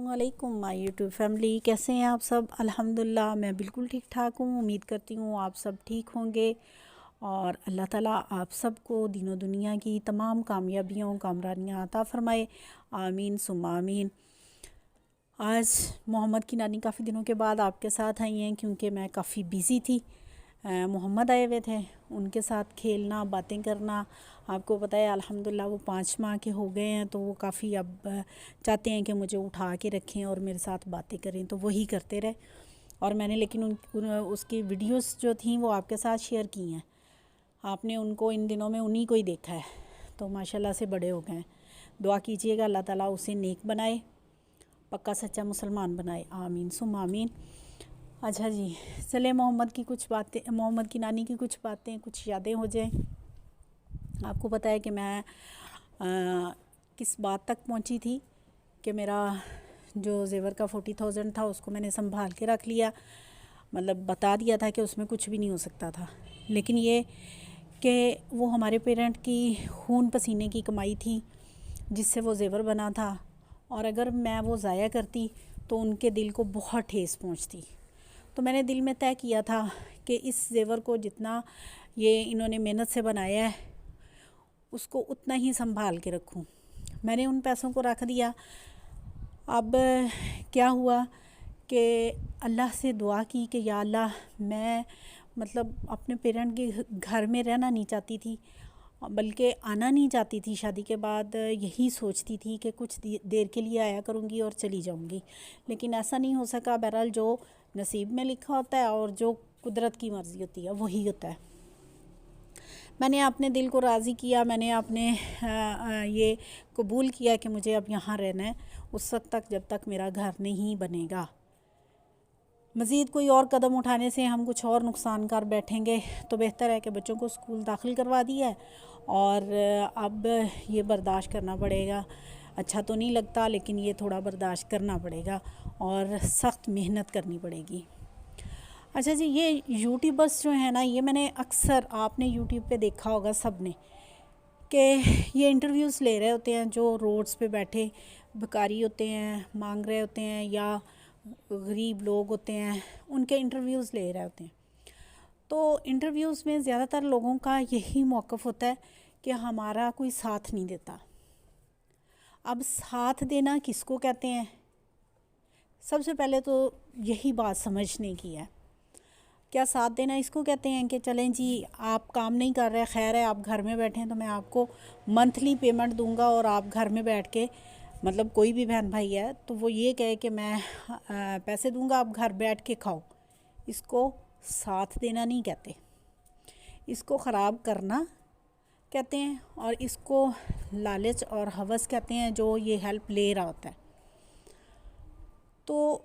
السلام علیکم مائی YouTube family, کیسے ہیں آپ سب؟ الحمدللہ میں بالکل ٹھیک ٹھاک ہوں۔ امید کرتی ہوں آپ سب ٹھیک ہوں گے اور اللہ تعالیٰ آپ سب کو دین و دنیا کی تمام کامیابیوں کامرانیاں عطا فرمائے، آمین ثم آمین۔ آج محمد کی نانی کافی دنوں کے بعد آپ کے ساتھ آئی ہیں کیونکہ میں کافی بیزی تھی۔ محمد آئے ہوئے تھے، ان کے ساتھ کھیلنا، باتیں کرنا، آپ کو پتہ ہے الحمدللہ وہ 5 ماہ کے ہو گئے ہیں، تو وہ کافی اب چاہتے ہیں کہ مجھے اٹھا کے رکھیں اور میرے ساتھ باتیں کریں، تو وہی کرتے رہے۔ اور میں نے لیکن اس کی ویڈیوز جو تھیں وہ آپ کے ساتھ شیئر کی ہیں۔ آپ نے ان کو ان دنوں میں انہی کو ہی دیکھا ہے، تو ماشاءاللہ سے بڑے ہو گئے ہیں۔ دعا کیجئے گا اللہ تعالیٰ اسے نیک بنائے، پکا سچا مسلمان بنائے، آمین ثم آمین۔ اچھا جی، چلے محمد کی نانی کی کچھ باتیں، کچھ یادیں ہو جائیں۔ آپ کو پتہ ہے کہ میں کس بات تک پہنچی تھی کہ میرا جو زیور کا 40,000 تھا اس کو میں نے سنبھال کے رکھ لیا، مطلب بتا دیا تھا کہ اس میں کچھ بھی نہیں ہو سکتا تھا، لیکن یہ کہ وہ ہمارے پیرنٹ کی خون پسینے کی کمائی تھی جس سے وہ زیور بنا تھا، اور اگر میں وہ ضائع کرتی تو ان کے دل کو بہت ٹھیس پہنچتی۔ تو میں نے دل میں طے کیا تھا کہ اس زیور کو جتنا یہ انہوں نے محنت سے بنایا ہے اس کو اتنا ہی سنبھال کے رکھوں۔ میں نے ان پیسوں کو رکھ دیا۔ اب کیا ہوا کہ اللہ سے دعا کی کہ یا اللہ، میں مطلب اپنے پیرنٹ کے گھر میں رہنا نہیں چاہتی تھی، بلکہ آنا نہیں چاہتی تھی۔ شادی کے بعد یہی سوچتی تھی کہ کچھ دیر کے لیے آیا کروں گی اور چلی جاؤں گی، لیکن ایسا نہیں ہو سکا۔ بہرحال جو نصیب میں لکھا ہوتا ہے اور جو قدرت کی مرضی ہوتی ہے وہی ہوتا ہے۔ میں نے اپنے دل کو راضی کیا، میں نے اپنے یہ قبول کیا کہ مجھے اب یہاں رہنا ہے اس وقت تک جب تک میرا گھر نہیں بنے گا۔ مزید کوئی اور قدم اٹھانے سے ہم کچھ اور نقصان کر بیٹھیں گے، تو بہتر ہے کہ بچوں کو اسکول داخل کروا دیا ہے، اور اب یہ برداشت کرنا پڑے گا۔ اچھا تو نہیں لگتا لیکن یہ تھوڑا برداشت کرنا پڑے گا اور سخت محنت کرنی پڑے گی۔ اچھا جی، یہ یوٹیوبرس جو ہیں نا، یہ میں نے اکثر آپ نے یوٹیوب پہ دیکھا ہوگا سب نے، کہ یہ انٹرویوز لے رہے ہوتے ہیں جو روڈز پہ بیٹھے بھکاری ہوتے ہیں، مانگ رہے ہوتے ہیں، یا غریب لوگ ہوتے ہیں، ان کے انٹرویوز لے رہے ہوتے ہیں۔ تو انٹرویوز میں زیادہ تر لوگوں کا یہی موقف ہوتا ہے کہ ہمارا کوئی ساتھ نہیں دیتا۔ اب ساتھ دینا کس کو کہتے ہیں؟ سب سے پہلے تو یہی بات سمجھنے کی ہے۔ کیا ساتھ دینا اس کو کہتے ہیں کہ چلیں جی آپ کام نہیں کر رہے، خیر ہے آپ گھر میں بیٹھیں تو میں آپ کو منتھلی پیمنٹ دوں گا اور آپ گھر میں بیٹھ کے، مطلب کوئی بھی بہن بھائی ہے تو وہ یہ کہے کہ میں پیسے دوں گا آپ گھر بیٹھ کے کھاؤ، اس کو ساتھ دینا نہیں کہتے، اس کو خراب کرنا کہتے ہیں، اور اس کو لالچ اور ہوس کہتے ہیں جو یہ ہیلپ لے رہا ہوتا ہے۔ تو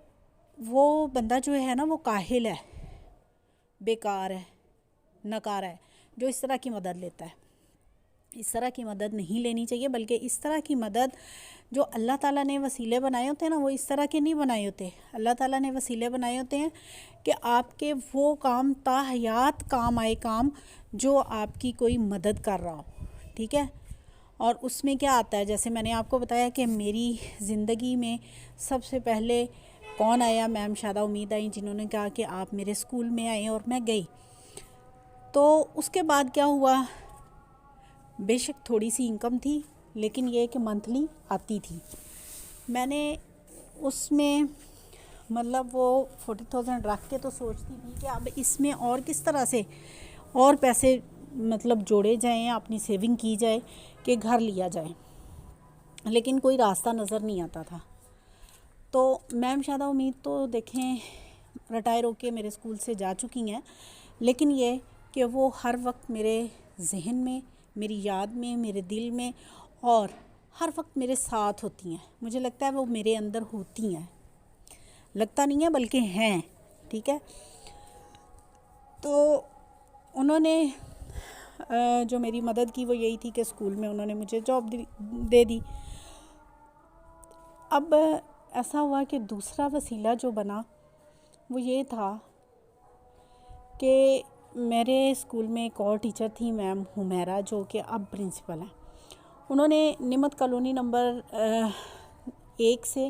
وہ بندہ جو ہے نا وہ کاہل ہے، بیکار ہے، ناکارہ ہے جو اس طرح کی مدد لیتا ہے۔ اس طرح کی مدد نہیں لینی چاہیے، بلکہ اس طرح کی مدد جو اللہ تعالیٰ نے وسیلے بنائے ہوتے ہیں نا، وہ اس طرح کے نہیں بنائے ہوتے۔ اللہ تعالیٰ نے وسیلے بنائے ہوتے ہیں کہ آپ کے وہ کام تا حیات کام آئے، کام جو آپ کی کوئی مدد کر رہا ہو، ٹھیک ہے۔ اور اس میں کیا آتا ہے، جیسے میں نے آپ کو بتایا کہ میری زندگی میں سب سے پہلے کون آیا؟ میم شادہ امید آئیں، جنہوں نے کہا کہ آپ میرے اسکول میں آئیں، اور میں گئی۔ تو اس کے بعد کیا ہوا، بے شک تھوڑی سی انکم تھی لیکن یہ کہ منتھلی آتی تھی۔ میں نے اس میں مطلب وہ 40,000 رکھ کے تو سوچتی تھی کہ اب اس میں اور کس طرح سے اور پیسے مطلب جوڑے جائیں، اپنی سیونگ کی جائے کہ گھر لیا جائے، لیکن کوئی راستہ نظر نہیں آتا تھا۔ تو میم شادہ امید تو دیکھیں ریٹائر ہو کے میرے اسکول سے جا چکی ہیں، لیکن یہ کہ وہ ہر وقت میرے ذہن میں، میری یاد میں، میرے دل میں، اور ہر وقت میرے ساتھ ہوتی ہیں۔ مجھے لگتا ہے وہ میرے اندر ہوتی ہیں، لگتا نہیں ہے بلکہ ہیں، ٹھیک ہے۔ تو انہوں نے جو میری مدد کی وہ یہی تھی کہ اسکول میں انہوں نے مجھے جاب دے دی۔ اب ایسا ہوا کہ دوسرا وسیلہ جو بنا وہ یہ تھا کہ میرے اسکول میں ایک اور ٹیچر تھی، میم حمیرہ، جو کہ اب پرنسپل ہیں۔ انہوں نے نعمت کالونی نمبر 1 سے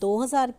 2000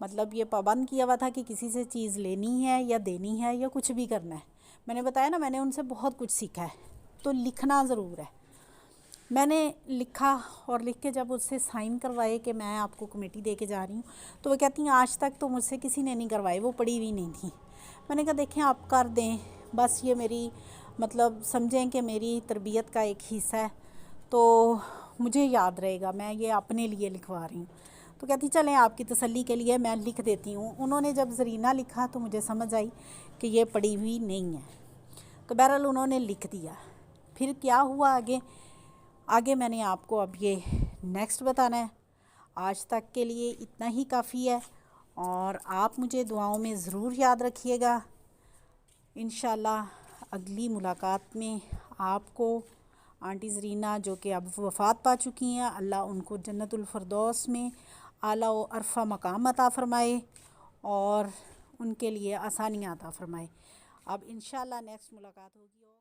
مطلب یہ پابند کیا ہوا تھا کہ کسی سے چیز لینی ہے یا دینی ہے یا کچھ بھی کرنا ہے. میں نے بتایا نا میں نے ان سے بہت کچھ سیکھا ہے. تو لکھنا ضرور ہے. میں نے لکھا اور لکھ کے جب اس سے سائن کروائے کہ میں آپ کو کمیٹی دے کے جا رہی ہوں تو وہ کہتی ہیں آج تک تو مجھ سے کسی نے نہیں کروائے، وہ پڑھی ہوئی نہیں تھی. میں نے کہا دیکھیں آپ کر دیں، بس یہ میری مطلب سمجھیں کہ میری تربیت کا ایک حصہ ہے تو مجھے یاد رہے گا، میں یہ اپنے لیے لکھوا رہی ہوں. تو کہتی چلیں آپ کی تسلی کے لیے میں لکھ دیتی ہوں. انہوں نے جب زرینہ لکھا تو مجھے سمجھ آئی کہ یہ پڑھی ہوئی نہیں ہے. تو بہرحال انہوں نے لکھ دیا. پھر کیا ہوا آگے میں نے آپ کو اب یہ نیکسٹ بتانا ہے. آج تک کے لیے اتنا ہی کافی ہے اور آپ مجھے دعاؤں میں ضرور یاد رکھیے گا. انشاءاللہ اگلی ملاقات میں آپ کو آنٹی زرینہ جو کہ اب وفات پا چکی ہیں، اللہ ان کو جنت الفردوس میں اعلیٰ و عرفہ مقام عطا فرمائے اور ان کے لیے آسانیاں عطا فرمائے. اب انشاءاللہ نیکسٹ ملاقات ہوگی.